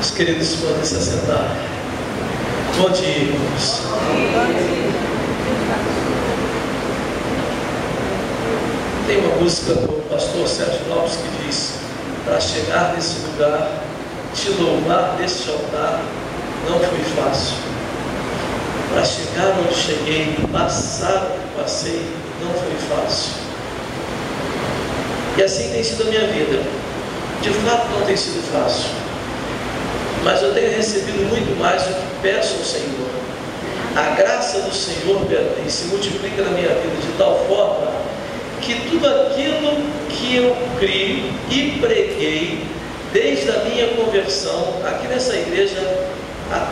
Os queridos podem se assentar. Bom dia, irmãos. Tem uma música do pastor Sérgio Lopes que diz: para chegar nesse lugar, te louvar deste altar, não foi fácil. Para chegar onde cheguei, passar o que passei, não foi fácil. E assim tem sido a minha vida. De fato não tem sido fácil, mas eu tenho recebido muito mais do que peço ao Senhor. A graça do Senhor se multiplica na minha vida de tal forma que tudo aquilo que eu criei e preguei desde a minha conversão aqui nessa igreja há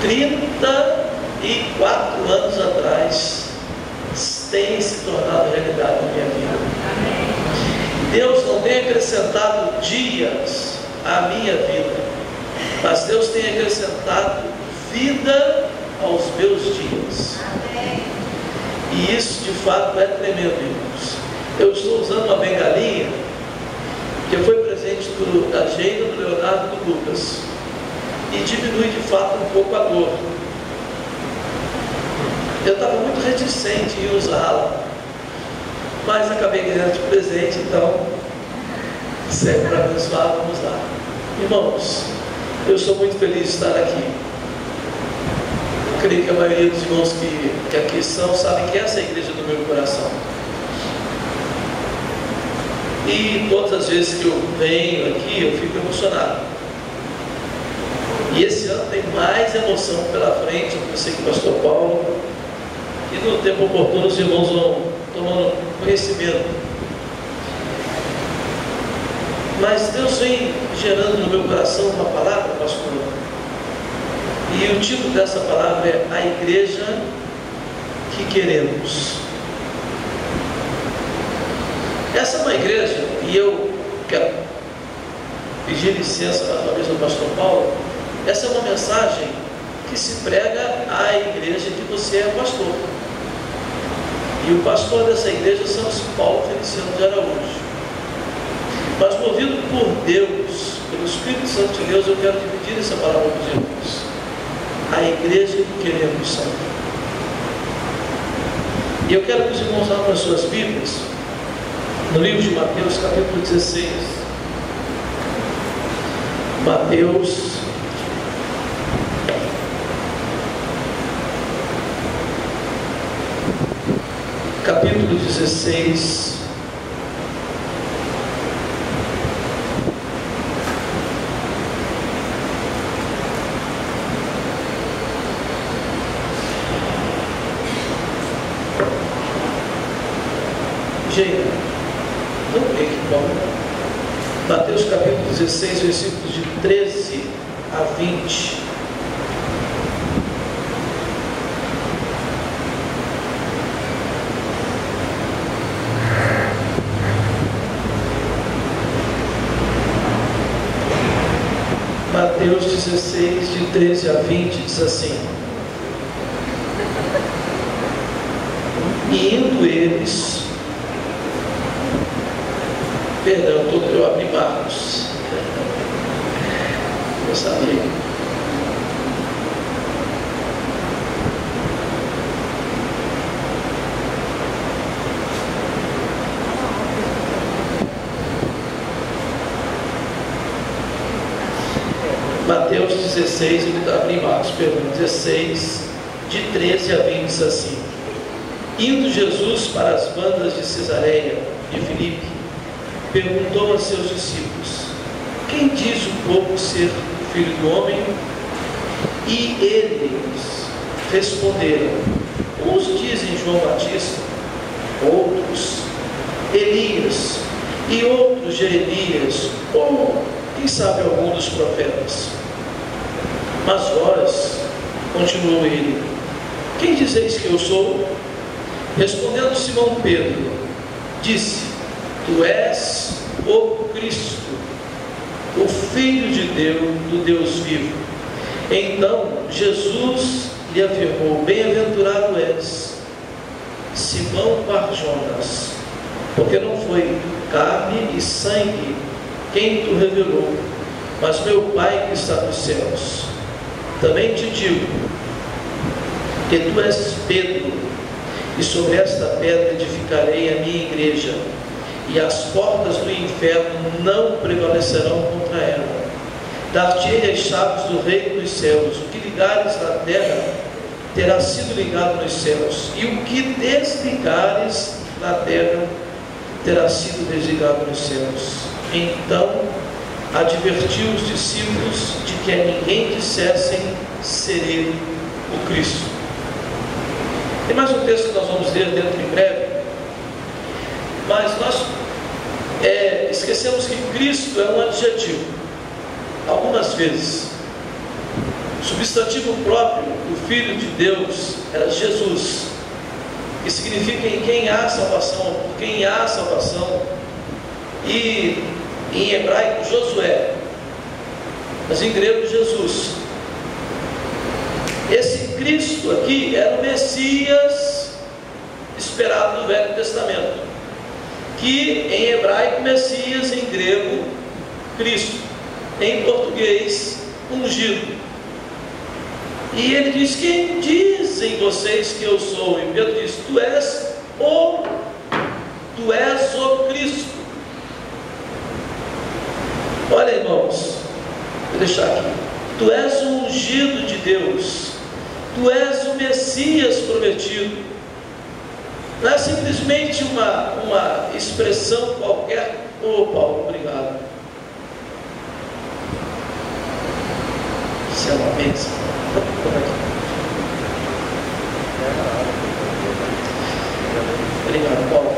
34 anos atrás tem se tornado realidade na minha vida. Deus não tem acrescentado dias à minha vida, mas Deus tem acrescentado vida aos meus dias. E isso de fato é tremendo, irmãos. Eu estou usando uma bengalinha que foi presente da Geina, do Leonardo e do Lucas, e diminui de fato um pouco a dor. Eu estava muito reticente em usá-la, mas acabei ganhando de presente, então sempre para abençoar, vamos lá. Irmãos, eu sou muito feliz de estar aqui. Eu creio que a maioria dos irmãos que aqui são sabem que essa é a igreja do meu coração. E todas as vezes que eu venho aqui, eu fico emocionado. E esse ano tem mais emoção pela frente. Eu pensei com o pastor Paulo, e no tempo oportuno os irmãos vão tomando conhecimento. Mas Deus vem gerando no meu coração uma palavra, pastor, e o título dessa palavra é A Igreja que Queremos. Essa é uma igreja, e eu quero pedir licença mais uma vez ao pastor Paulo. Essa é uma mensagem que se prega à igreja que você é pastor. E o pastor dessa igreja é São Paulo Feliciano de Araújo. Mas movido por Deus, pelo Espírito Santo de Deus, eu quero dividir essa palavra com os irmãos. A igreja que queremos, Senhor. E eu quero que os irmãos abram as suas Bíblias no livro de Mateus, capítulo 16. Mateus, capítulo 16. Gente, vamos ver aqui, Paulo. Mateus capítulo 16, versículos de 13 a 20. Mateus 16, de 13 a 20, diz assim: E indo eles, perdão, eu abri Marcos, eu sabia. Mateus 16, eu abri Marcos, perdão, 16, de 13 a 20, diz assim: Indo Jesus para as bandas de Cesareia de Filipe, perguntou a seus discípulos: Quem diz o povo ser o Filho do Homem? E eles responderam: Uns dizem João Batista, outros Elias, e outros Jeremias, ou quem sabe algum dos profetas. Mas vós, continuou ele, quem dizeis que eu sou? Respondendo Simão Pedro, disse: Tu és o Cristo, o Filho de Deus, do Deus vivo. Então Jesus lhe afirmou: Bem-aventurado és, Simão Bar-Jonas, porque não foi carne e sangue quem tu revelou, mas meu Pai que está nos céus. Também te digo que tu és Pedro, e sobre esta pedra edificarei a minha igreja, e as portas do inferno não prevalecerão contra ela. Dar-te-ei as chaves do reino dos céus. O que ligares na terra terá sido ligado nos céus, e o que desligares na terra terá sido desligado nos céus. Então advertiu os discípulos de que a ninguém dissessem ser ele o Cristo. Tem mais um texto que nós vamos ler dentro em breve, mas nós esquecemos que Cristo é um adjetivo, algumas vezes. O substantivo próprio do Filho de Deus era Jesus, que significa em quem há salvação, por quem há salvação, e em hebraico Josué, mas em grego Jesus. Esse Cristo aqui era o Messias esperado no Velho Testamento, que em hebraico Messias, em grego Cristo, em português ungido. E ele diz: quem dizem vocês que eu sou? E Pedro diz: tu és o Cristo. Olha, irmãos, vou deixar aqui. Tu és o ungido de Deus, tu és o Messias prometido. Não é simplesmente uma expressão qualquer. Paulo, obrigado. Isso é uma bênção. Obrigado, Paulo.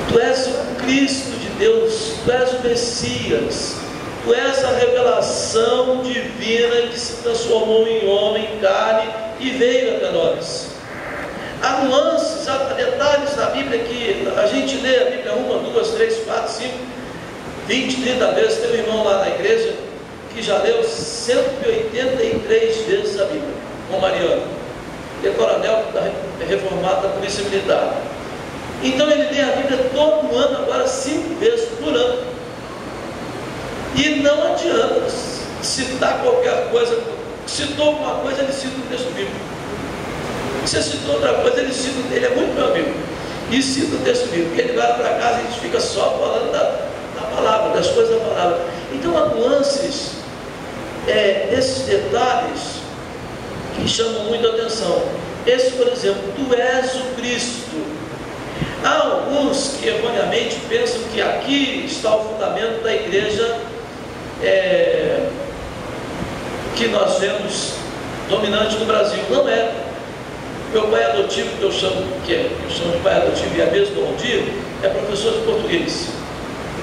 Tu és o Cristo de Deus, tu és o Messias, tu és a revelação divina que se transformou em homem, em carne e veio até nós. Há nuances, há detalhes na Bíblia que a gente lê a Bíblia 1, 2, 3, 4, 5, 20, 30 vezes. Tem um irmão lá na igreja que já leu 183 vezes a Bíblia, com Mariano. Ele é coronel reformado da Polícia Militar. Então ele lê a Bíblia todo ano, agora 5 vezes por ano. E não adianta citar qualquer coisa. Citou alguma coisa, ele cita o texto bíblico. Se citou outra coisa, ele é muito meu amigo, e cita o texto bíblico. Ele vai para casa e a gente fica só falando da palavra, das coisas da palavra. Então há nuances, esses detalhes que chamam muito a atenção. Esse, por exemplo, tu és o Cristo. Há alguns que erroneamente pensam que aqui está o fundamento da igreja que nós vemos dominante no Brasil. Não é. Meu pai adotivo, que eu chamo de pai adotivo e a mesmo bom dia, é professor de português.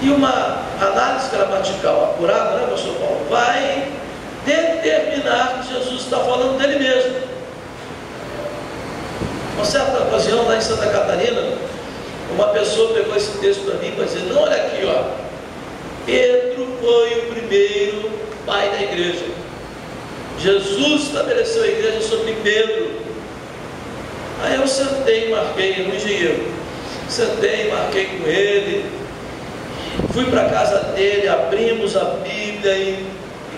E uma análise gramatical apurada, né, pastor Paulo, vai determinar que Jesus está falando dele mesmo. Uma certa ocasião, lá em Santa Catarina, uma pessoa pegou esse texto para mim e dizer: não, olha aqui, ó, Pedro foi o primeiro pai da igreja. Jesus estabeleceu a igreja sobre Pedro. Aí eu sentei e marquei, era um engenheiro. Sentei e marquei com ele. Fui para a casa dele, abrimos a Bíblia e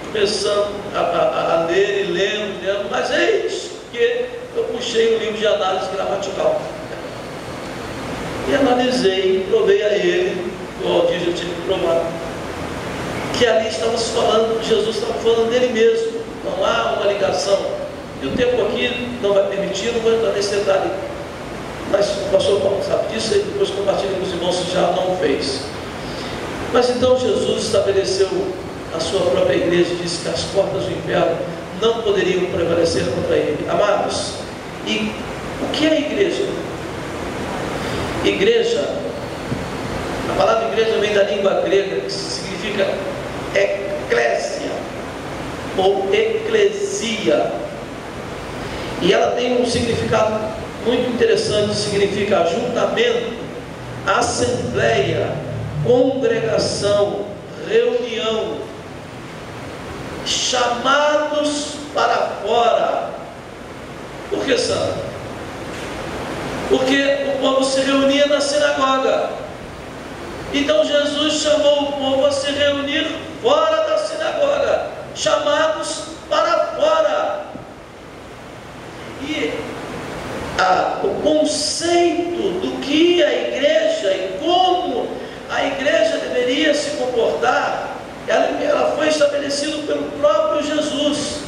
começamos a ler e lendo, mas eis que eu puxei um livro de análise gramatical. E analisei, provei a ele, o Aldir já tinha que provar, que ali estava se falando, Jesus estava falando dele mesmo. Não há uma ligação. E o tempo aqui não vai permitir, não vou entrar nesse detalhe. Mas o pastor Paulo sabe disso, e depois compartilha com os irmãos se já não fez. Mas então Jesus estabeleceu a sua própria igreja e disse que as portas do inferno não poderiam prevalecer contra ele. Amados, e o que é igreja? Igreja, a palavra igreja vem da língua grega, que significa eclésia ou eclesia. E ela tem um significado muito interessante, significa ajuntamento, assembleia, congregação, reunião, chamados para fora. Por que, Sandra? Porque o povo se reunia na sinagoga. Então Jesus chamou o povo a se reunir fora da sinagoga, chamados para fora. E o conceito do que a igreja e como a igreja deveria se comportar, ela foi estabelecido pelo próprio Jesus.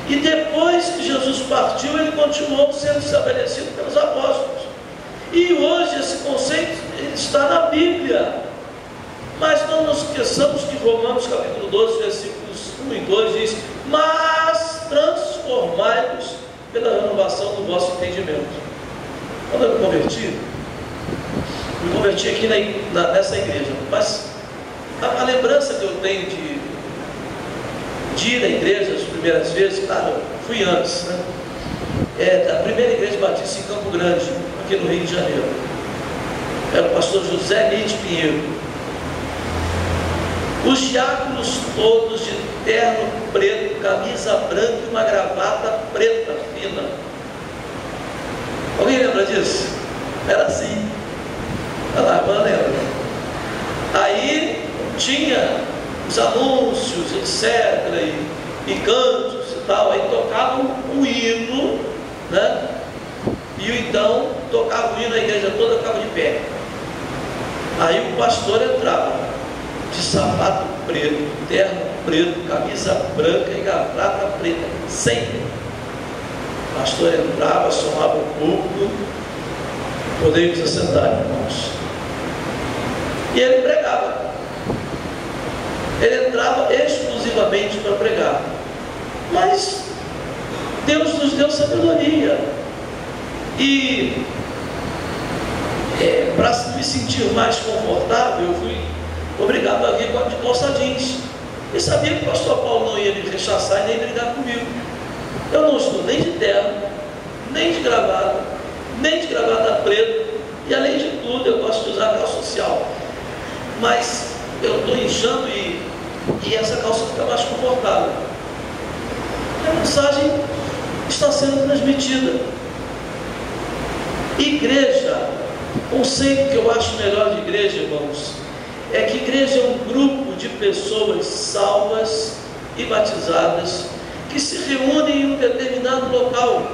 E depois que Jesus partiu, ele continuou sendo estabelecido pelos apóstolos. E hoje esse conceito está na Bíblia. Mas não nos esqueçamos que Romanos capítulo 12, versículos 1 e 2 diz: mas transformai-vos pela renovação do vosso entendimento. Quando eu me converti aqui nessa igreja, mas a lembrança que eu tenho de ir à igreja as primeiras vezes, claro, fui antes, né? Da primeira igreja batista em Campo Grande, aqui no Rio de Janeiro. Era o pastor José Lide Pinheiro. Os diáconos todos de terno preto, camisa branca e uma gravata preta fina. Alguém lembra disso? Era assim. Olha lá, agora lembra. Aí tinha os anúncios, etc. E cantos e tal. Aí tocavam o hino, né? E então tocava o hino, a igreja toda ficava de pé. Aí o pastor entrava de sapato preto, terno preto, camisa branca e gravata preta, sempre. O pastor entrava, somava o púlpito. Podemos assentar, irmãos. E ele pregava. Ele entrava exclusivamente para pregar. Mas Deus nos deu sabedoria. E para me sentir mais confortável, eu fui obrigado a vir de calça jeans. E sabia que o pastor Paulo não ia me rechaçar e nem brigar comigo. Eu não estou nem de terno, nem de gravata, nem de gravata preta. E além de tudo, eu gosto de usar calça social. Mas eu estou inchando e essa calça fica mais confortável. A mensagem está sendo transmitida. Igreja, o conceito que eu acho melhor de igreja, irmãos, é que igreja é um grupo de pessoas salvas e batizadas que se reúnem em um determinado local.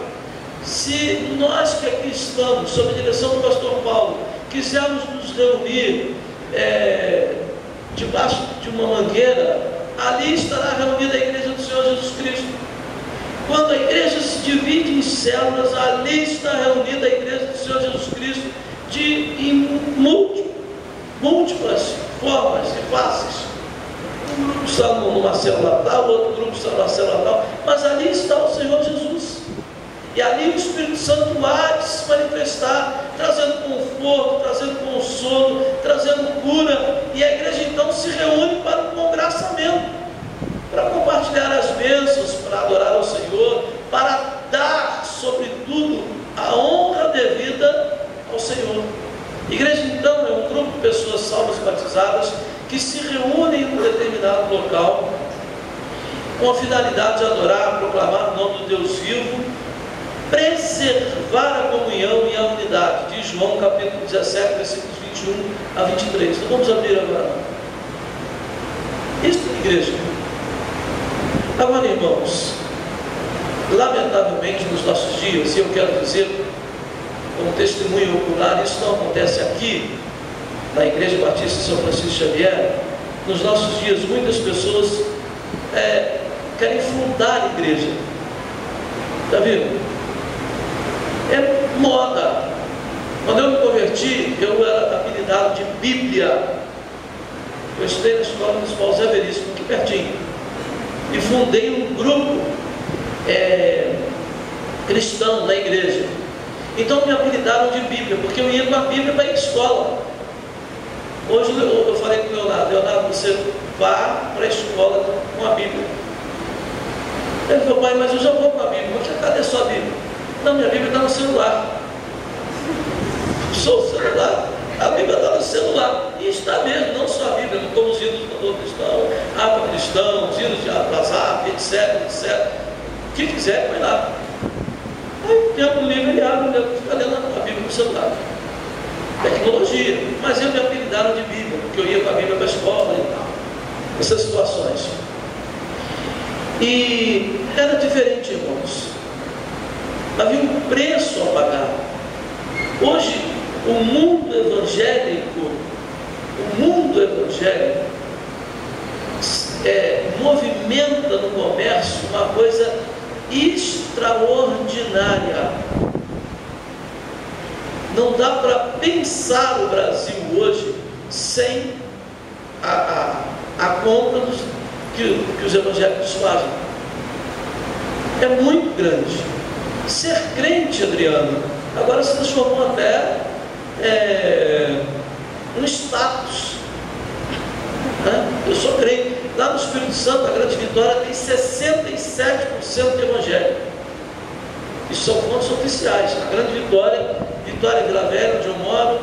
Se nós que aqui estamos, sob a direção do pastor Paulo, quisermos nos reunir debaixo de uma mangueira, ali estará reunida a igreja do Senhor Jesus Cristo. Quando a igreja se divide em células, ali está reunida a igreja do Senhor Jesus Cristo em múltiplas formas e faces. Um grupo está numa célula tal, outro grupo está numa célula tal, mas ali está o Senhor Jesus. E ali o Espírito Santo há de se manifestar, trazendo conforto, trazendo consolo, trazendo cura. E a igreja então se reúne para um congraçamento, para compartilhar as bênçãos, para adorar ao Senhor, para dar, sobretudo, a honra devida ao Senhor. Igreja então é um grupo de pessoas salvas e batizadas que se reúnem em um determinado local com a finalidade de adorar, proclamar o nome do Deus vivo, preservar a comunhão e a unidade, de João capítulo 17, versículos 21 a 23. Então vamos abrir agora. Isso é igreja. Agora, irmãos, lamentavelmente nos nossos dias, e eu quero dizer como testemunho ocular, isso não acontece aqui na Igreja Batista de São Francisco Xavier. Nos nossos dias muitas pessoas querem fundar a igreja. Está vendo? É moda. Quando eu me converti, eu era apelidado de Bíblia. Eu estudei na escola municipal Zé Veríssimo, aqui pertinho, e fundei um grupo cristão na igreja. Então me apelidaram de Bíblia, porque eu ia com a Bíblia para a escola. Hoje eu falei com o Leonardo, você vá para a escola com a Bíblia. Ele falou: pai, mas eu já vou com a Bíblia. Mas cadê a sua Bíblia? Não, minha Bíblia está no celular. Sou o celular, a Bíblia está no celular. E está mesmo, não só a Bíblia, como os hinos do Doutor Cristão, Água Cristão, os hinos de WhatsApp, etc, etc. O que quiser, põe lá. Aí tem algum livro, ele abre, fica lendo a Bíblia no celular. Tecnologia. Mas eu me apelidaram de Bíblia, porque eu ia com a Bíblia para a escola e tal. essas situações. E era diferente, irmãos. Havia um preço a pagar. Hoje, o mundo evangélico movimenta no comércio uma coisa extraordinária. Não dá para pensar o Brasil hoje sem a conta que os evangélicos fazem. É muito grande. Ser crente, Adriano, agora se transformou até um status. Eu sou crente. Lá no Espírito Santo, a Grande Vitória tem 67% de evangélico. Isso são fontes oficiais. A Grande Vitória, Vitória Vila Velha, onde eu moro,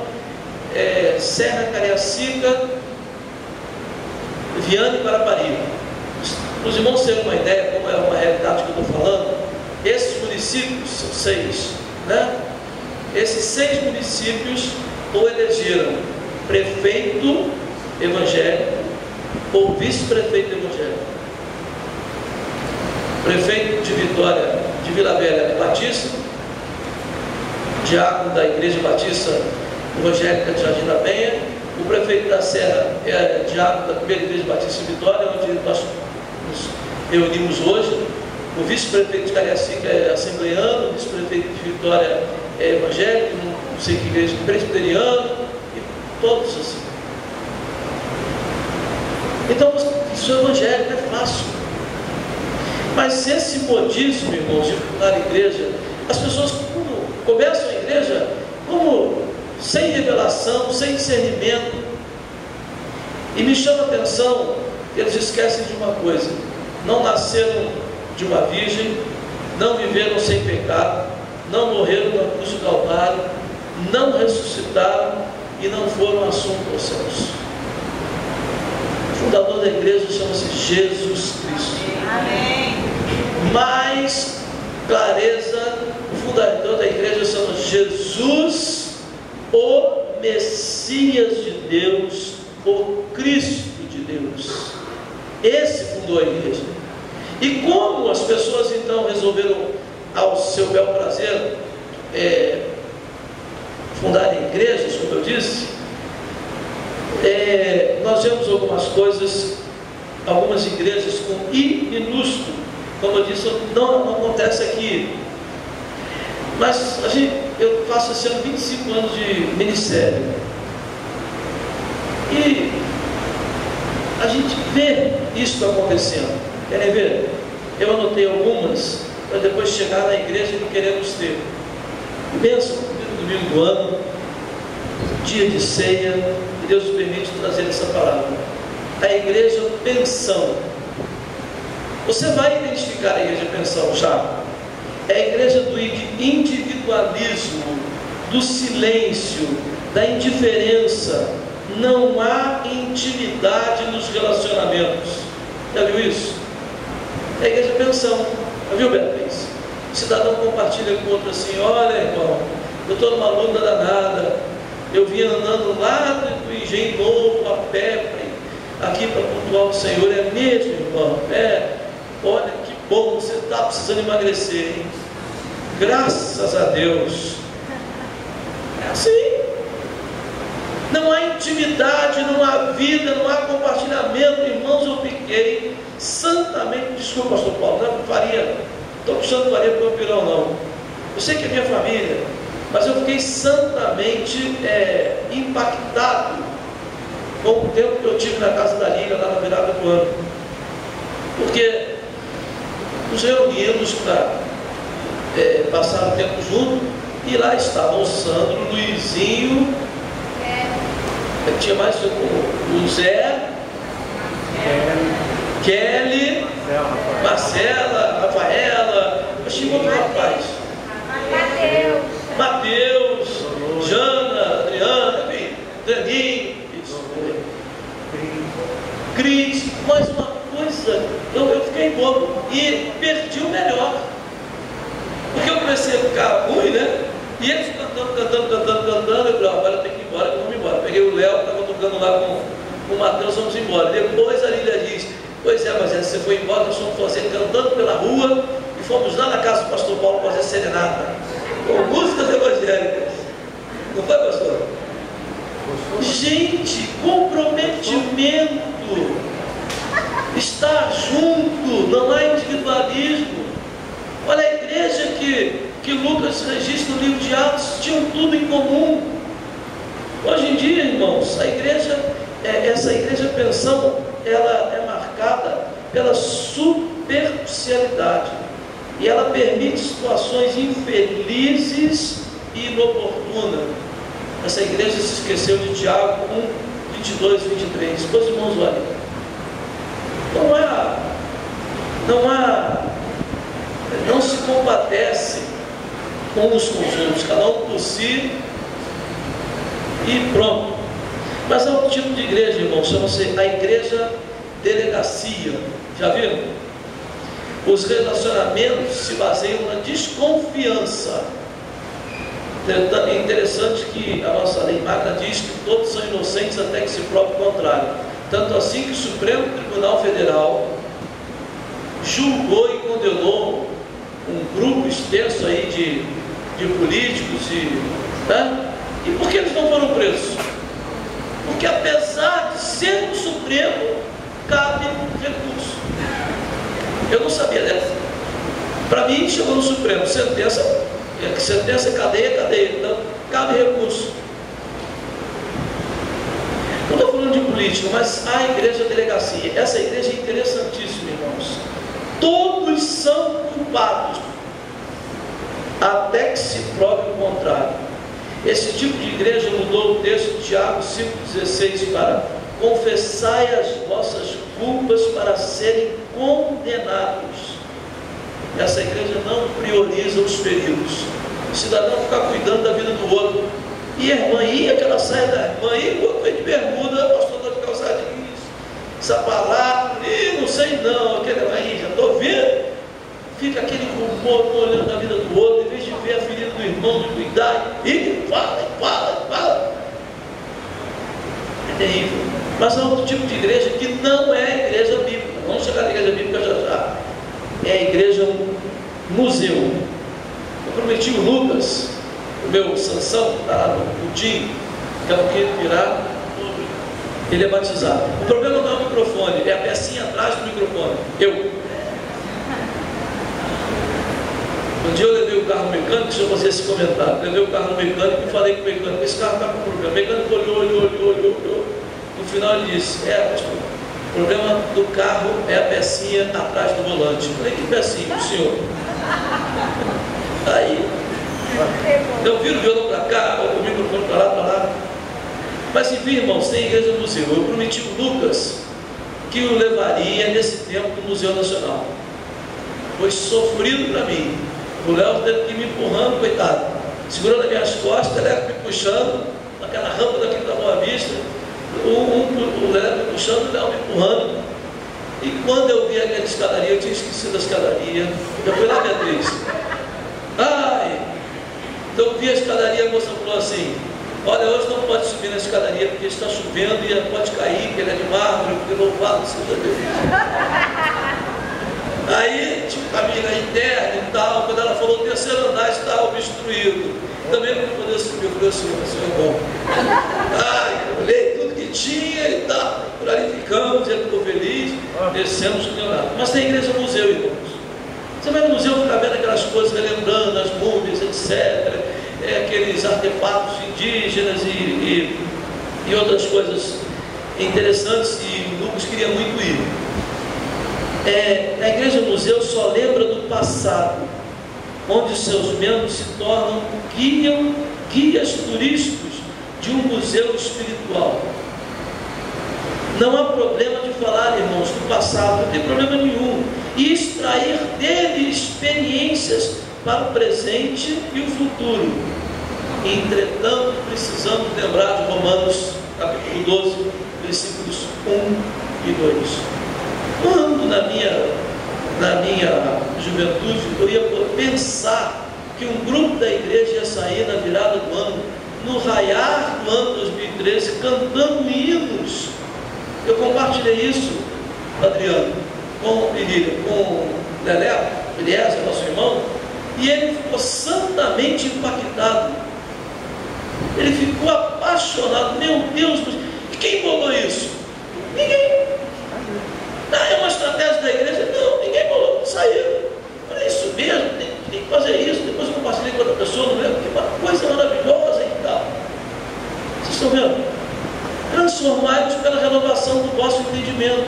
Serra Cariacica, Viana e Guarapari. Para os irmãos terem uma ideia como é uma realidade que eu estou falando, esses municípios, são 6, né? Esses 6 municípios ou elegeram prefeito evangélico ou vice-prefeito evangélico. Prefeito de Vitória, de Vila Velha, é batista, diácono da Igreja Batista Evangélica de Jardim da Penha. O prefeito da Serra é diácono da Primeira Igreja Batista de Vitória, onde nós nos reunimos hoje. O vice-prefeito de Cariacica é assembleiano, o vice-prefeito de Vitória é evangélico, não sei que igreja, presbiteriano, e todos assim. Então, isso é evangélico, é fácil. Mas esse modismo, irmãos, de fundar a igreja, as pessoas começam a igreja como sem revelação, sem discernimento. E me chama a atenção que eles esquecem de uma coisa: não nasceram de uma virgem, não viveram sem pecado, não morreram na cruz do Calvário, não ressuscitaram e não foram assuntos aos céus. O fundador da igreja chama-se Jesus Cristo. Amém. Mais clareza, o fundador da igreja chama Jesus, o Messias de Deus, o Cristo de Deus. Esse fundou a igreja. E como as pessoas então resolveram, ao seu bel prazer, fundarem igrejas, como eu disse, nós vemos algumas coisas, algumas igrejas com I minúsculo, como eu disse, não acontece aqui. Mas eu faço esse ano 25 anos de ministério. E a gente vê isso acontecendo. Querem ver? Eu anotei algumas para depois chegar na igreja que queremos ter. Pensa, no domingo do ano, dia de ceia, e Deus nos permite trazer essa palavra. A igreja pensão. Você vai identificar a igreja pensão já. É a igreja do individualismo, do silêncio, da indiferença. Não há intimidade nos relacionamentos. Já viu isso? É a igreja pensão. Já viu, Beatriz? O cidadão compartilha com o outro assim: olha, irmão, eu estou numa luta danada. Eu vim andando lá do Engenho Novo a pé aqui para cultuar o Senhor. É mesmo, irmão? Olha que bom, você está precisando emagrecer, hein? Graças a Deus. É assim. Não há intimidade, não há vida, não há compartilhamento. Irmãos, eu fiquei santamente, desculpa, pastor Paulo, não estou puxando faria para o pirão, não. Eu sei que é minha família, mas eu fiquei santamente impactado com o tempo que eu tive na casa da Liga, lá na virada do ano. Porque nos reunimos para passar o tempo junto, e lá estavam o Sandro, o Luizinho, tinha mais o Zé, Kelly, Marcela, Rafaela, eu tinha outro rapaz, Mateus, Jana, Adriana, enfim, Daninho, Cris. Mas uma coisa, eu fiquei bobo e perdi o melhor, porque eu comecei a ficar ruim, né? E eles cantando, eu falei: agora eu tenho que ir embora, vamos embora. Peguei o Léo, que estava tocando lá com o Mateus, vamos embora. Depois a Lília Pois é, mas você foi embora, nós fomos fazer cantando pela rua e fomos lá na casa do pastor Paulo fazer serenata com músicas evangélicas. Não foi, pastor? Gente, comprometimento, estar junto, não há individualismo. Olha a igreja que Lucas registra no livro de Atos, tinham tudo em comum. Hoje em dia, irmãos, a igreja, essa igreja pensão, ela é marcada pela superficialidade e ela permite situações infelizes e inoportunas. Essa igreja se esqueceu de Tiago 1, 22 e 23. Pois, irmãos, olha, não se compadece uns com os outros, cada um por si e pronto. Mas há um tipo de igreja, irmão, chama-se a igreja delegacia. Já viram? Os relacionamentos se baseiam na desconfiança. É interessante que a nossa lei magna diz que todos são inocentes até que se prove o contrário. Tanto assim que o Supremo Tribunal Federal julgou e condenou um grupo extenso aí de políticos e por que eles não foram presos? Porque apesar de ser o Supremo, cabe recurso. Eu não sabia dessa. Para mim, chegou no Supremo, sentença é cadeia, então cabe recurso. Não estou falando de política, mas a igreja delegacia. Essa igreja é interessantíssima, irmãos. Todos são culpados até que se prove o contrário. Esse tipo de igreja mudou o texto de Tiago 5,16 para confessai as vossas culpas para serem condenados. Essa igreja não prioriza os feridos. O cidadão fica cuidando da vida do outro. E a irmã ia, aquela saia da irmã ia, o outro veio de bermuda, pastor de calçadinhos, sapato, e não sei não, aquele aí, já estou vendo. Fica aquele rumor olhando a vida do outro, em vez de ver a ferida do irmão, de cuidar, e fala. É terrível. Mas há outro tipo de igreja que não é a igreja bíblica. Vamos chegar na igreja bíblica já. É a igreja museu. Eu prometi o Lucas, o meu Sansão, está lá no cultinho, que é o que virar, ele é batizado. O problema não é o microfone, é a pecinha atrás do microfone. Um dia eu levei o carro no mecânico, deixa eu fazer esse comentário. Levei o carro no mecânico e falei com o mecânico: esse carro está com problema. O mecânico olhou. No final ele disse: pastor, o problema do carro é a pecinha atrás do volante. Eu falei: que pecinha, o senhor? Aí, eu viro o violão para cá, o microfone para lá. Mas enfim, irmãos, tem igreja museu. Eu prometi o Lucas que o levaria nesse tempo do Museu Nacional. Foi sofrido para mim. O Léo teve que ir me empurrando, coitado, segurando as minhas costas, o Léo me puxando, naquela rampa daqui da Boa Vista, o Léo me puxando, o Léo me empurrando. E quando eu vi aquela escadaria, eu tinha esquecido a escadaria. Eu fui lá, Beatriz. Então eu vi a escadaria, a moça falou assim: olha, hoje não pode subir na escadaria porque está chovendo e ela pode cair, porque ele é de mármore, porque louvado seja Deus. Aí tinha um caminho interno e tal. Quando ela falou, o terceiro andar está obstruído, também não podia subir. Eu falei: o senhor é bom. Eu olhei tudo que tinha e tal. Por ali ficamos, ele ficou feliz, descemos o leonardo. Mas tem igreja museu, irmãos. Você vai no museu ficar vendo aquelas coisas, relembrando as múmias, etc. Aqueles artefatos indígenas e outras coisas interessantes, e o Lucas queria muito ir. A igreja museu só lembra do passado, onde seus membros se tornam guias turísticos de um museu espiritual. Não há problema de falar, irmãos, do passado, não tem problema nenhum, e extrair dele experiências para o presente e o futuro. Entretanto, precisamos lembrar de Romanos capítulo 12, versículos 1 e 2. Quando na minha juventude eu ia pensar que um grupo da igreja ia sair na virada do ano, no raiar do ano 2013, cantando hinos. Eu compartilhei isso, Adriano. com Lelé, Eliezer, nosso irmão, e ele ficou santamente impactado. Ele ficou apaixonado. Meu Deus, e quem bolou isso? Ninguém. É uma estratégia da igreja? Não, ninguém bolou, saiu. É isso mesmo, tem que fazer isso. Depois eu compartilhei com outra pessoa, não lembro, que uma coisa maravilhosa e tal. Vocês estão vendo? Transformai-vos pela renovação do vosso entendimento.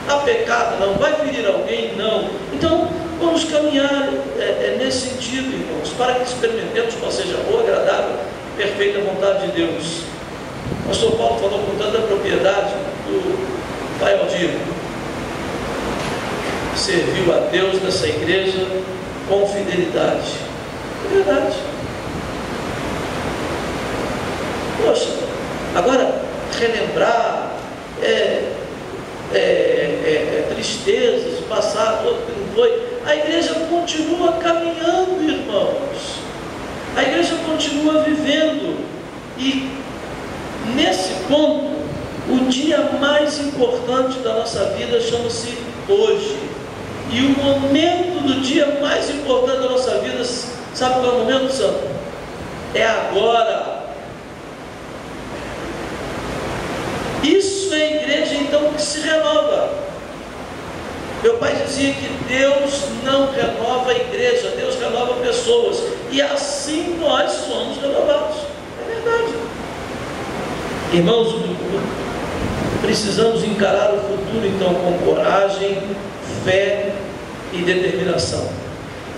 Há pecado? Não. Vai ferir alguém? Não. Então, vamos caminhar nesse sentido, irmãos, para que experimentemos qual seja a boa, agradável e perfeita vontade de Deus. O pastor Paulo falou com tanta propriedade do pai Aldir. Serviu a Deus nessa igreja com fidelidade. É verdade. Poxa, agora relembrar tristezas, passado, outro que não foi. A igreja continua caminhando, irmãos. A igreja continua vivendo. E nesse ponto, o dia mais importante da nossa vida chama-se hoje. E o momento do dia mais importante da nossa vida, sabe qual é o momento, santo? É agora. Isso é a igreja então que se renova. Meu pai dizia que Deus não renova a igreja, Deus renova pessoas. E assim nós somos renovados. É verdade. Irmãos, precisamos encarar o futuro então com coragem, fé e determinação.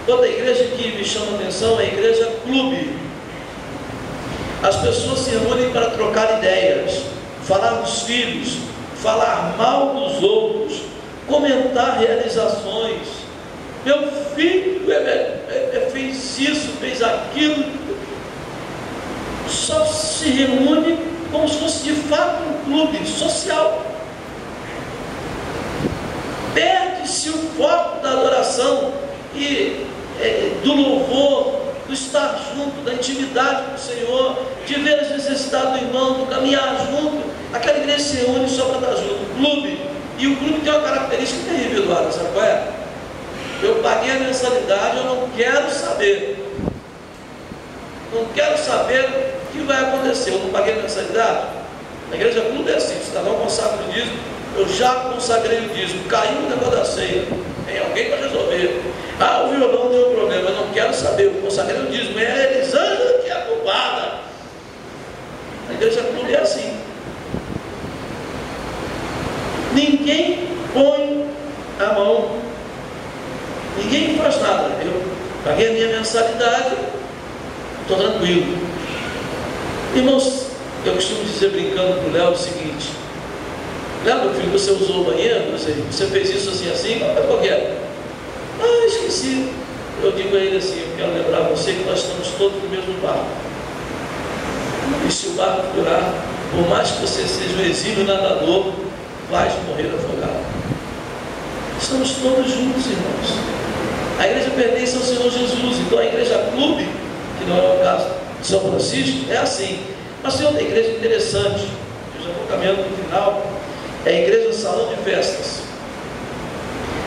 Toda igreja que me chama a atenção é a igreja clube. As pessoas se reúnem para trocar ideias, falar dos filhos, falar mal dos outros, comentar realizações. Meu filho fez isso, fez aquilo. Só se reúne como se fosse de fato um clube social. Perde-se o foco da adoração e do louvor, do estar junto, da intimidade com o Senhor, de ver as necessidades do irmão, do caminhar junto. Aquela igreja se reúne só para estar junto. O clube, e o clube tem uma característica terrível, Eduardo, sabe qual é? Eu paguei a mensalidade, eu não quero saber. Não quero saber o que vai acontecer. Eu não paguei a mensalidade. Na igreja clube é assim, o cidadão consagra o dízimo. Eu já consagrei o dízimo, caiu o negócio da ceia, tem alguém para resolver. Ah, o violão deu problema, eu não quero saber, eu consagrei o dízimo, é a Elisângela que é a culpada. Na igreja clube é assim. Ninguém põe a mão, ninguém faz nada. Eu paguei a minha mensalidade, estou tranquilo. Irmãos, eu costumo dizer brincando para o Léo o seguinte: Léo, meu filho, você usou o banheiro? Você fez isso assim, qual que é? Ah, esqueci. Eu digo a ele assim: eu quero lembrar você que nós estamos todos no mesmo barco. E se o barco furar, por mais que você seja um exímio nadador, vais morrer afogado. Estamos todos juntos, irmãos. A igreja pertence ao Senhor Jesus. Então a igreja clube, que não é o caso de São Francisco, é assim. Mas tem outra igreja interessante, eu já vou caminhando para o final, é a igreja salão de festas.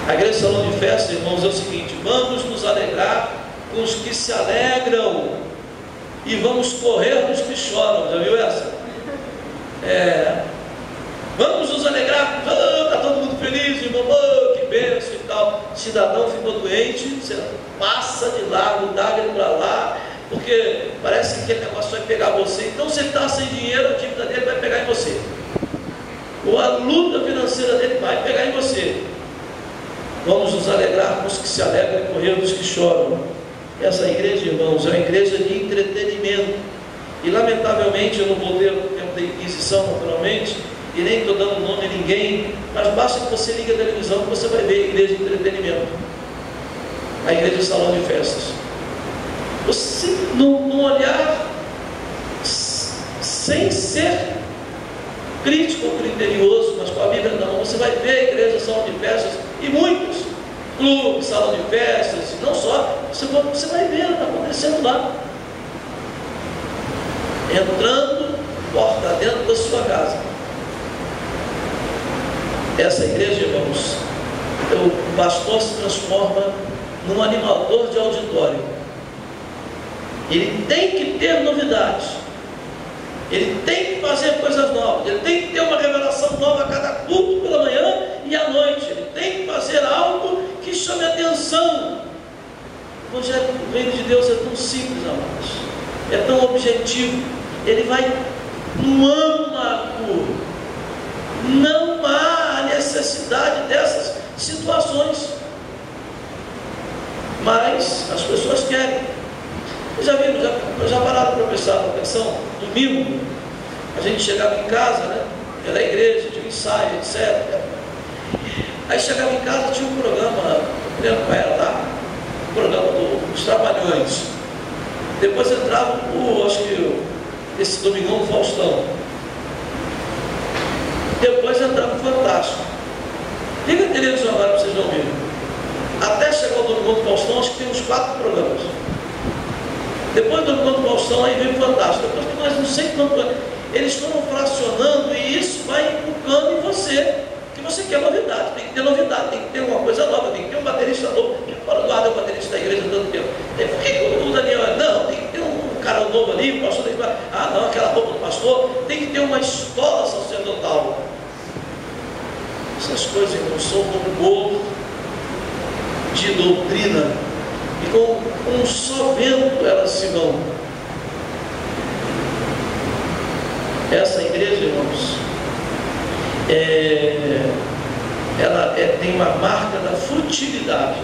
A igreja salão de festas, irmãos, é o seguinte: vamos nos alegrar com os que se alegram e vamos correr dos que choram. Já viu essa? Vamos nos alegrar, está todo mundo feliz, irmão, que bênção e tal. O cidadão ficou doente, você passa de lá, não dá ele para lá, porque parece que aquele negócio vai pegar você. Então, se ele está sem dinheiro, a dívida dele vai pegar em você, ou a luta financeira dele vai pegar em você. Vamos nos alegrar com os que se alegram e correr dos que choram. Essa igreja, irmãos, é uma igreja de entretenimento. E lamentavelmente, eu não vou ter o tempo da Inquisição, naturalmente, e nem estou dando nome a ninguém, mas basta que você ligue a televisão que você vai ver a igreja de entretenimento, a igreja de salão de festas. Você, num olhar sem ser crítico ou criterioso, mas com a Bíblia na mão, você vai ver a igreja de salão de festas, e muitos clubes, salão de festas, não só, você vai ver o que está acontecendo lá, entrando porta dentro da sua casa. Essa igreja, irmãos, o pastor se transforma num animador de auditório. Ele tem que ter novidades, ele tem que fazer coisas novas, ele tem que ter uma revelação nova a cada culto pela manhã e à noite, ele tem que fazer algo que chame a atenção. O Evangelho do Reino de Deus é tão simples, amados, é tão objetivo, ele vai no âmago. Não há necessidade dessas situações, mas as pessoas querem. Já viram, já pararam para prestar atenção? Domingo, a gente chegava em casa, né? Era a igreja, tinha um ensaio, etc. Aí chegava em casa, tinha um programa, não lembro qual era lá, o programa dos Trapalhões. Depois entrava acho que esse Domingão do Faustão. Depois entrava o Fantástico. Liga a televisão agora para vocês não ouvirem. Até chegar o Domingão do Faustão, acho que tem uns 4 programas. Depois do Domingão do Faustão, aí vem o Fantástico. Depois tem mais não sei quanto. Eles foram fracionando e isso vai inculcando em você. Que você quer novidade, tem que ter novidade, tem que ter uma coisa nova, tem que ter um baterista novo. Que fora do ar é o baterista da igreja há tanto tempo. Por que o Daniel? Não, tem que ter um cara novo ali, o pastor tem que. Ah, não, aquela roupa do pastor. Tem que ter uma escola sacerdotal. Essas coisas, irmãos, são rumor de doutrina, e com um só vento elas se vão. Essa igreja, irmãos, ela tem uma marca da futilidade.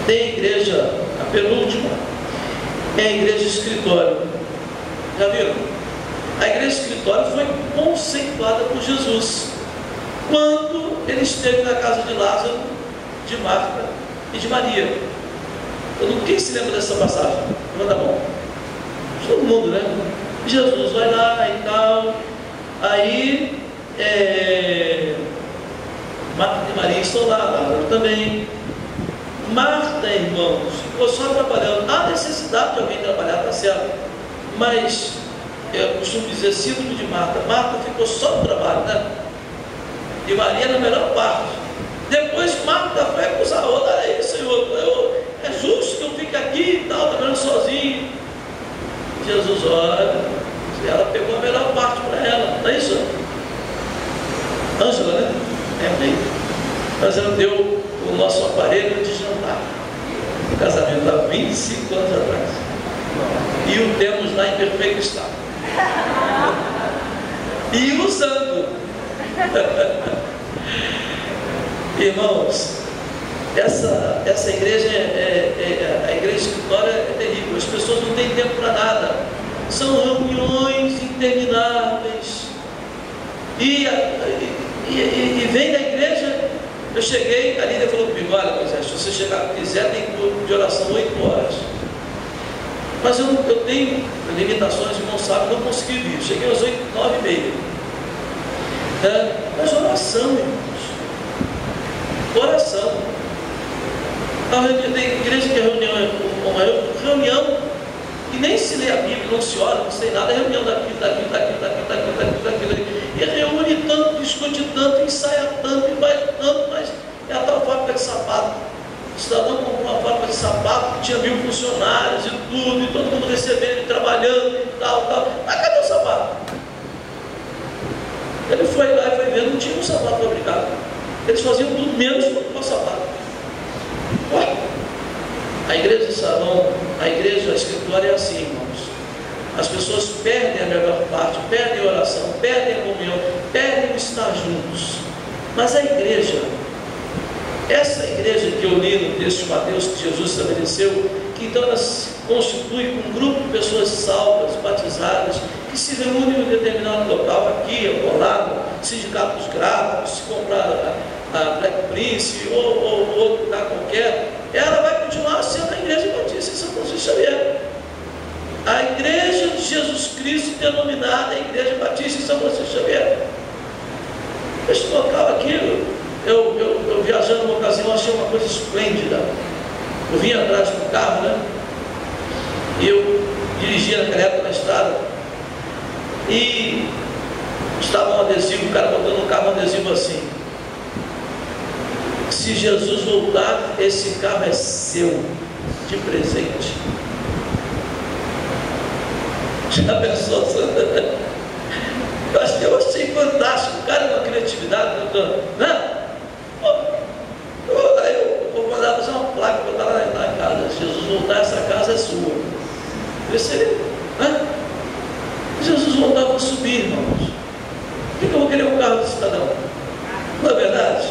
Tem a igreja, a penúltima, é a igreja escritório. Já viram? A igreja escritório foi conceituada por Jesus quando ele esteve na casa de Lázaro, de Marta e de Maria. Quem se lembra dessa passagem? Levanta a mão. Todo mundo, né? Jesus vai lá e tal. Aí Marta e Maria estão lá, Lázaro também. Marta, irmãos, ficou só trabalhando. Há necessidade de alguém trabalhar, tá certo? Mas eu costumo dizer, síndrome de Marta. Marta ficou só no trabalho, né? E Maria na melhor parte. Depois Marta foi acusar a outra. Aí, Senhor, é justo que eu fique aqui e tal, trabalhando sozinho. Jesus, olha, ela pegou a melhor parte para ela, não é isso? Ângela, né? É bem. Mas ela deu o nosso aparelho de jantar. O casamento há 25 anos atrás. E o temos lá em perfeito estado. E usando. Irmãos, essa igreja a igreja escritória é terrível. As pessoas não têm tempo para nada. São reuniões intermináveis. E vem da igreja. Eu cheguei, a Lídia falou comigo, olha, Moisés, se você quiser, tem culto de oração 8 horas. Mas eu tenho limitações, irmão sabe, não consegui vir. Cheguei às 8, 9 e meia. Mas oração, irmãos. Oração. Tem igreja que é reunião e nem se lê a Bíblia, não se ora, não sei nada, é reunião daquilo. E reúne tanto, discute tanto, ensaia tanto, e vai tanto, mas é a tal fábrica de sapato. O cidadão comprou uma fábrica de sapato que tinha 1000 funcionários e tudo, e todo mundo recebendo, trabalhando e tal. Mas cadê o sapato? Ele foi lá e foi ver, não tinha um sapato fabricado. Eles faziam tudo menos com o sapato. Ué? A igreja de salão, a igreja, a escritório é assim, irmãos. As pessoas perdem a melhor parte, perdem a oração, perdem a comunhão, perdem o estar juntos. Mas a igreja, essa igreja que eu li no texto de Mateus, que Jesus estabeleceu, que então ela se constitui com um grupo de pessoas salvas, batizadas, que se reúnem em um determinado local, aqui, acolá, sindicato dos gráficos, se comprar a Black Prince ou outro lugar qualquer, ela vai continuar sendo a igreja batista em São Francisco Xavier. A igreja de Jesus Cristo, denominada Igreja Batista em São Francisco Xavier. Este local aqui, eu viajando numa ocasião, achei uma coisa esplêndida. Eu vim atrás do carro, né? E eu dirigia naquela época na estrada. E estava um adesivo, o cara botando no carro um adesivo assim: Se Jesus voltar, esse carro é seu, de presente. Já pensou? Eu achei fantástico. O cara, uma criatividade, né? Eu vou mandar fazer uma placa para botar lá na casa. Se Jesus voltar, essa casa é sua. Né? Se Jesus voltar, eu vou subir, irmãos. Por que eu vou querer um carro do cidadão? Não é verdade?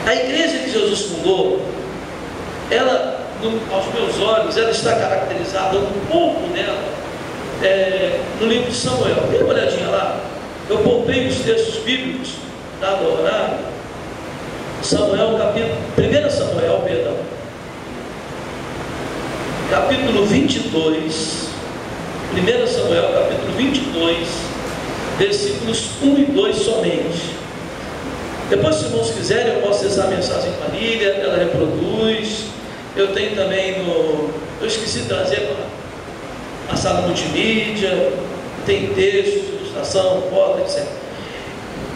A igreja que Jesus fundou, ela, aos meus olhos, ela está caracterizada um pouco dela no livro de Samuel. Dê uma olhadinha lá. Eu poupei os textos bíblicos, dado o horário. Samuel, 1 Samuel, perdão. Capítulo 22. 1 Samuel, capítulo 22, versículos 1 e 2 somente. Depois, se irmãos quiserem, eu posso usar a mensagem em família, ela reproduz. Eu tenho também eu esqueci de trazer a sala multimídia, tem texto, ilustração, foto, etc.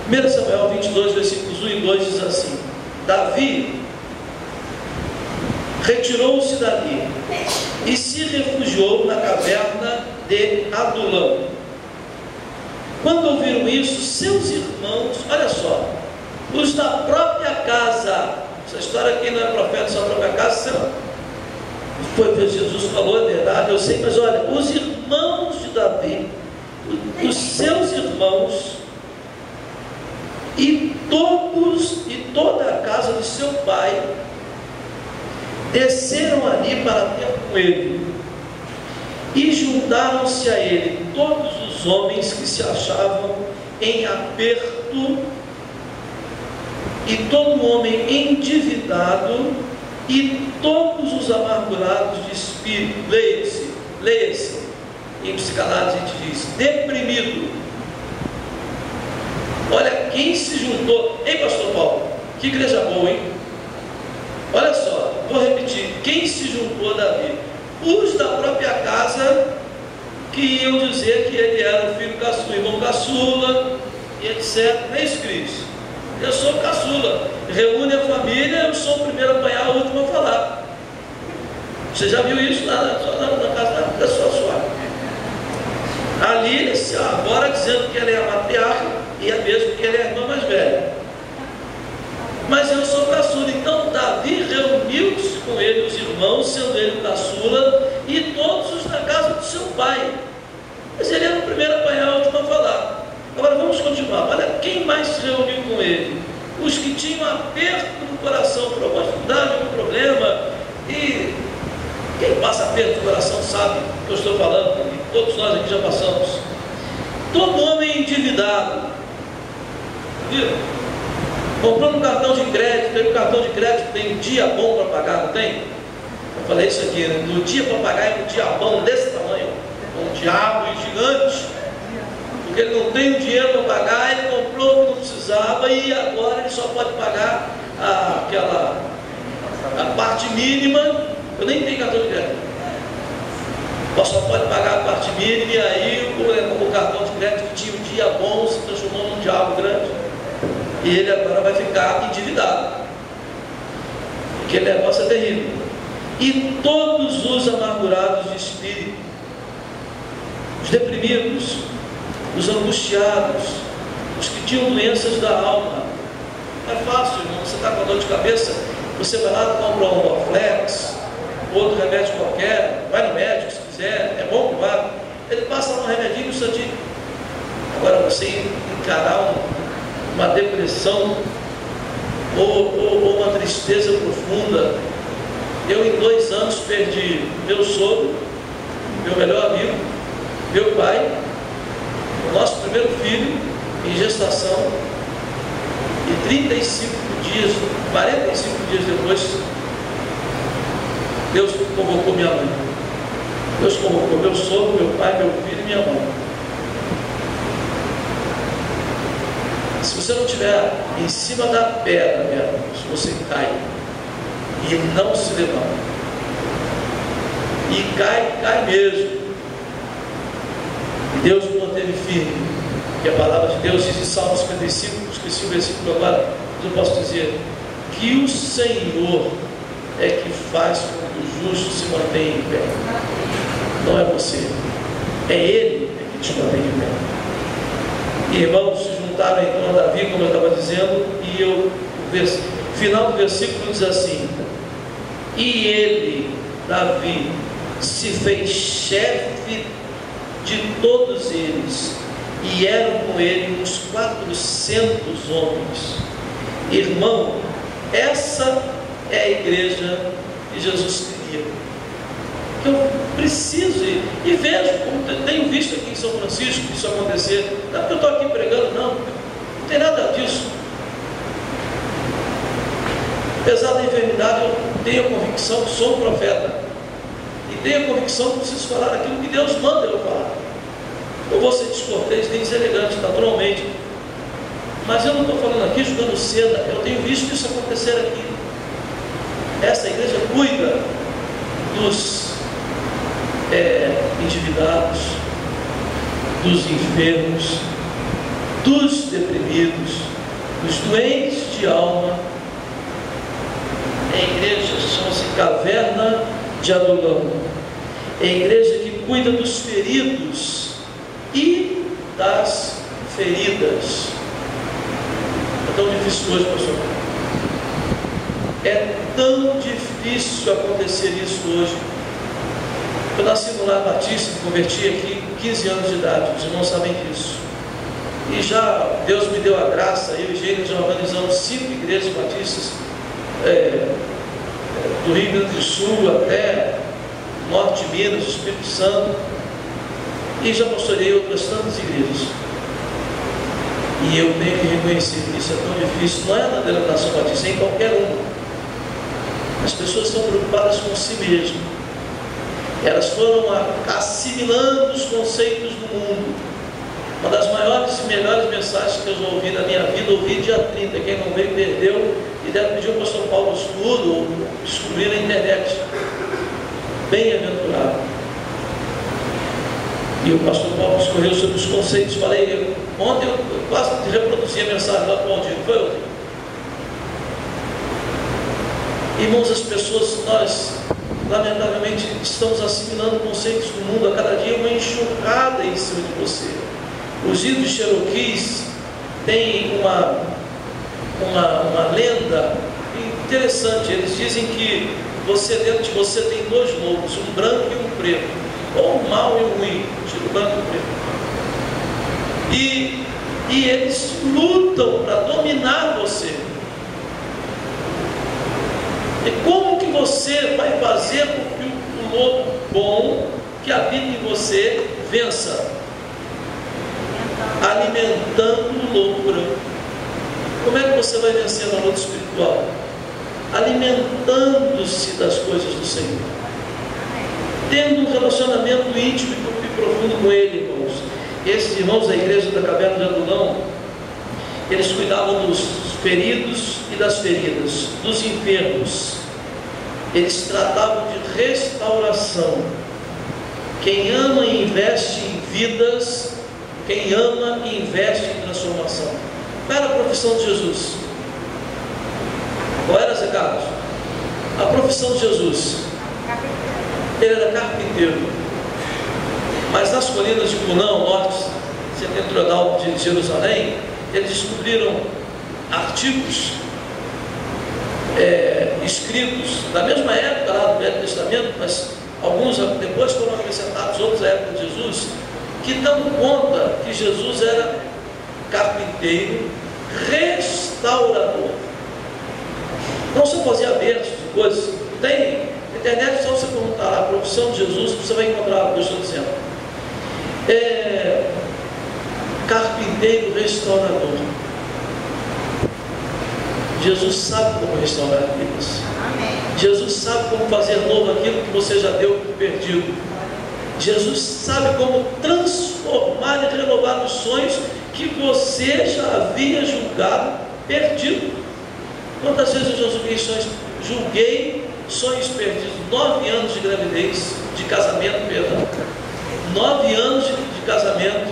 1 Samuel 22, versículos 1 e 2 diz assim: Davi retirou-se dali e se refugiou na caverna de Adulão. Quando ouviram isso, seus irmãos, olha só, os da própria casa, essa história aqui não é profeta, só a própria casa, não. Foi o que Jesus falou, é verdade, eu sei, mas olha, os irmãos de Davi, os seus irmãos, e toda a casa de seu pai, desceram ali para ter com ele, e juntaram-se a ele todos os homens que se achavam em aperto, e todo homem endividado, e todos os amargurados de espírito. Leia-se. Em psicanálise a gente diz deprimido. Olha quem se juntou. Ei, pastor Paulo, que igreja boa, hein? Olha só, vou repetir. Quem se juntou a Davi? Os da própria casa, que iam dizer que ele era o filho caçula, irmão caçula, e etc. Não é isso, Cristo? Eu sou caçula, reúne a família, eu sou o primeiro a apanhar, o último a falar. Você já viu isso lá na casa da sua sogra? Ali ele se arbora dizendo que ela é a matriarca e é mesmo que ela é a irmã mais velha. Mas eu sou caçula. Então Davi reuniu-se com ele os irmãos, sendo ele o caçula, e todos os da casa do seu pai. Mas ele era o primeiro a apanhar, o último a falar. Agora vamos continuar. Olha quem mais se reuniu com ele: os que tinham aperto no coração por alguma dificuldade, algum problema. E quem passa aperto no coração sabe o que eu estou falando, e todos nós aqui já passamos. Todo homem endividado, viu? Comprando um cartão de crédito, tem um cartão de crédito, tem um dia bom para pagar, não tem? Eu falei isso aqui, né? No dia para pagar é um dia bom desse tamanho, um diabo gigante. Porque ele não tem o dinheiro para pagar, ele comprou o que não precisava e agora ele só pode pagar a parte mínima. Eu nem tenho cartão de crédito, só pode pagar a parte mínima, e aí o cartão de crédito que tinha um dia bom se transformou num diabo grande, e ele agora vai ficar endividado. Aquele negócio é terrível. E todos os amargurados de espírito, os deprimidos, os angustiados, os que tinham doenças da alma. É fácil, irmão. Você está com dor de cabeça, você vai lá e compra um Dorflex, outro remédio qualquer, vai no médico se quiser, é bom que vá. Ele passa um remedinho no santinho. Agora você encarar uma depressão ou uma tristeza profunda. Eu em 2 anos perdi meu sogro, meu melhor amigo, meu pai, o nosso primeiro filho em gestação, e 45 dias, 45 dias depois, Deus convocou minha mãe. Deus convocou meu sogro, meu pai, meu filho e minha mãe. Se você não estiver em cima da pedra, meu irmão, se você cai e não se levanta, e cai mesmo, e Deus me manteve firme, e a palavra de Deus diz em Salmo 55, esqueci o versículo agora, mas eu posso dizer: que o Senhor é que faz com que o justo se mantenha em pé. Não é você, é Ele que te mantém em pé. Irmãos se juntaram então a Davi, como eu estava dizendo, e o final do versículo diz assim: e ele, Davi, se fez chefe de todos eles, e eram com ele uns 400 homens. Irmão, essa é a igreja que Jesus queria. Eu preciso e vejo, como tenho visto aqui em São Francisco isso acontecer. Não é porque eu estou aqui pregando, não tem nada disso. Apesar da enfermidade, eu tenho a convicção que sou um profeta, e tenho a convicção que preciso falar aquilo que Deus manda eu falar. Eu vou ser descortês, nem deselegante, naturalmente, mas eu não estou falando aqui jogando seda. Eu tenho visto isso acontecer aqui. Essa igreja cuida dos endividados, dos enfermos, dos deprimidos, dos doentes de alma. É a igreja, chama-se Caverna de Adulão. É a igreja que cuida dos feridos e das feridas. É tão difícil hoje, pastor. É tão difícil acontecer isso hoje. Eu nasci no Lar Batista, me converti aqui com 15 anos de idade, os irmãos sabem disso. E já Deus me deu a graça, eu e Gênesis já organizamos 5 igrejas batistas, do Rio Grande do Sul até Norte de Minas, Espírito Santo, e já pastoreei outras tantas igrejas. E eu tenho que reconhecer que isso é tão difícil, não é na denominação batista, é em qualquer uma. As pessoas estão preocupadas com si mesmas. Elas foram assimilando os conceitos do mundo. Uma das maiores e melhores mensagens que eu já ouvi na minha vida, ouvi dia 30. Quem não veio perdeu, e deve pedir ao pastor Paulo estudo ou descobrir na internet. Bem-aventurado. E o pastor Paulo discorreu sobre os conceitos. Falei, ontem eu quase reproduzi a mensagem lá para o Aldir, foi ontem. Irmãos, as pessoas, nós lamentavelmente estamos assimilando conceitos do mundo. A cada dia uma enxurrada em cima de você. Os índios Cherokees têm uma lenda interessante. Eles dizem que dentro de você tem 2 lobos, um branco e um preto, ou um mau e um ruim, tipo branco e preto. E eles lutam para dominar você. E como que você vai fazer com que o lobo bom que habita em você vença? Alimentando o lobo branco. Como é que você vai vencer na luta espiritual? Alimentando-se das coisas do Senhor, tendo um relacionamento íntimo e profundo com Ele, irmãos. Esses irmãos da igreja da Caverna de Adulão, eles cuidavam dos feridos e das feridas, dos enfermos. Eles tratavam de restauração. Quem ama e investe em vidas, quem ama e investe em transformação. Qual era a profissão de Jesus? Qual era, Zé Carlos? A profissão de Jesus? Ele era carpinteiro. Mas nas colinas de Punão, norte setentrional de Jerusalém, eles descobriram artigos escritos da mesma época lá do Velho Testamento, mas alguns depois foram acrescentados, outros à época de Jesus, que dão conta que Jesus era carpinteiro, restaurador. Não só fazia berços e coisas. Tem na internet, só você perguntar lá a profissão de Jesus, você vai encontrar o que eu estou dizendo. Carpinteiro restaurador. Jesus sabe como restaurar vidas. Jesus sabe como fazer novo aquilo que você já deu por perdido. Jesus sabe como transformar e renovar os sonhos que você já havia julgado perdido. Quantas vezes eu já julguei sonhos perdidos? 9 anos de gravidez, de casamento, perdão. 9 anos de casamento.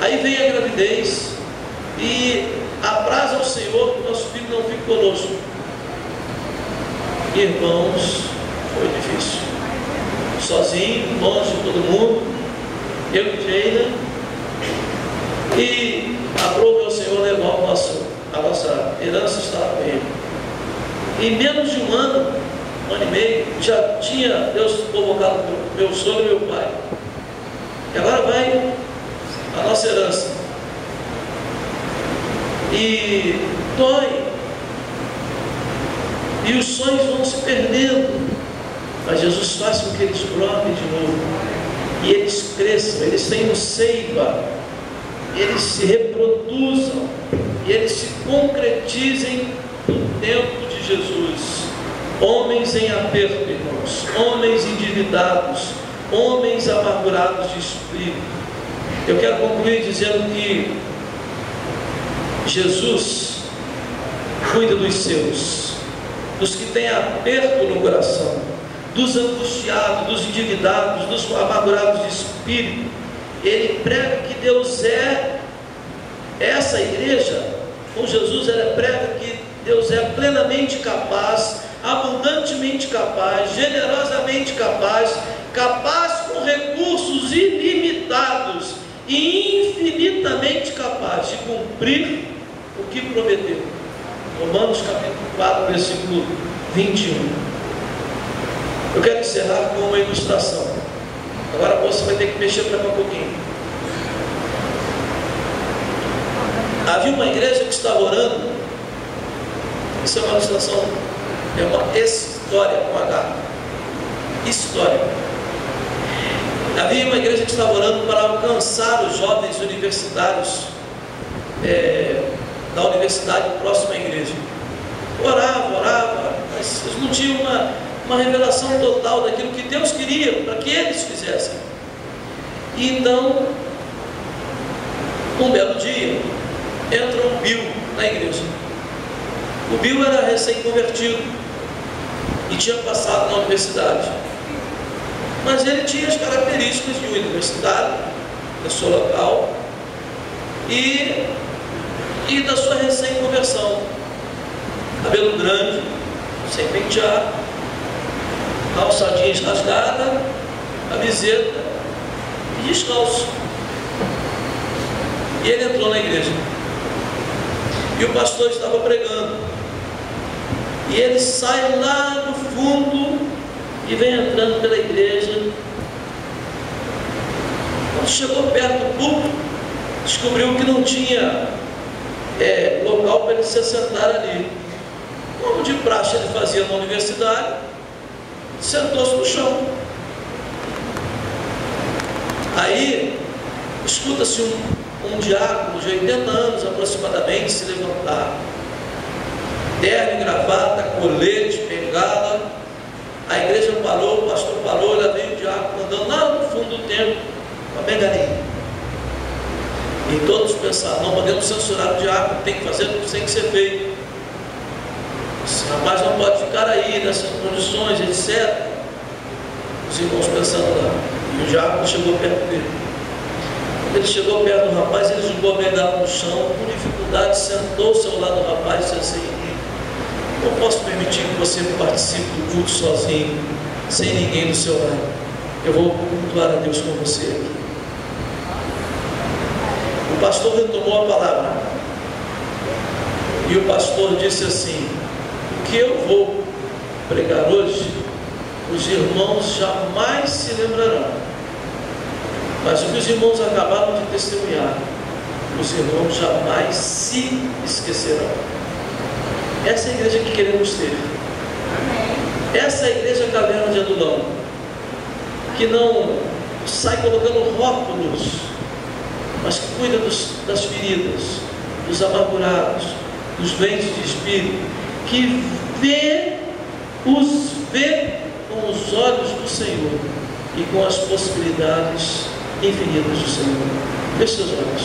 Aí vem a gravidez e apraz ao Senhor que nosso filho não fique conosco. Irmãos, foi difícil. Sozinho, longe de todo mundo, eu e Jaina, e aprove ao Senhor levar a nossa herança estava com ele. Em menos de um ano e meio, já tinha Deus convocado meu sogro e meu pai. E agora vai a nossa herança. E dói. E os sonhos vão se perdendo. Mas Jesus faz com que eles brotem de novo. E eles cresçam, eles tenham seiva. Eles se reproduzam. E eles se concretizem no tempo de Jesus. Homens em aperto, irmãos. Homens endividados. Homens amargurados de espírito. Eu quero concluir dizendo que Jesus cuida dos seus, dos que têm aperto no coração, dos angustiados, dos endividados, dos amargurados de espírito. Ele prega que Deus é essa igreja. Com Jesus ela prega que Deus é plenamente capaz, abundantemente capaz, generosamente capaz, capaz com recursos ilimitados e infinitamente capaz de cumprir o que prometeu. Romanos capítulo 4, versículo 21. Eu quero encerrar com uma ilustração. Agora você vai ter que mexer para cá um pouquinho. Havia uma igreja que estava orando. Isso é uma ilustração, é uma história com H. História. Havia uma igreja que estava orando para alcançar os jovens universitários da universidade próxima à igreja. Orava, mas eles não tinham uma revelação total daquilo que Deus queria para que eles fizessem. E então, um belo dia, entra um Bill na igreja. O Bill era recém-convertido e tinha passado na universidade, mas ele tinha as características de um universitário, da sua local e da sua recém-conversão. Cabelo grande, sem pentear, calça jeans rasgada, camiseta e descalço. E ele entrou na igreja e o pastor estava pregando, e ele sai lá no fundo e vem entrando pela igreja. Quando chegou perto do púlpito, descobriu que não tinha local para ele se assentar ali. Como de praxe ele fazia na universidade, sentou-se no chão. Aí escuta-se um diácono de 80 anos aproximadamente se levantar, terno e gravata, colete, bengala. A igreja parou, o pastor parou, lá veio o diácono andando lá no fundo do templo com a bengalinha. E todos pensaram: não podemos censurar o diácono, tem que fazer o que tem que ser feito. Esse rapaz não pode ficar aí nessas condições, etc. Os irmãos pensando lá. E o diácono chegou perto dele. Quando ele chegou perto do rapaz, ele jogou a bengala no chão, com dificuldade, sentou-se ao lado do rapaz e disse assim: não posso permitir que você participe do culto sozinho, sem ninguém do seu lado. Eu vou cultuar a Deus com você aqui. O pastor retomou a palavra. E o pastor disse assim: o que eu vou pregar hoje, os irmãos jamais se lembrarão. Mas o que os irmãos acabaram de testemunhar, os irmãos jamais se esquecerão. Essa é a igreja que queremos ter. Essa é a igreja caverna de Adulão, que não sai colocando rótulos, mas que cuida das feridas, dos amargurados, dos doentes de espírito, que os vê com os olhos do Senhor e com as possibilidades infinitas do Senhor. Feche seus olhos.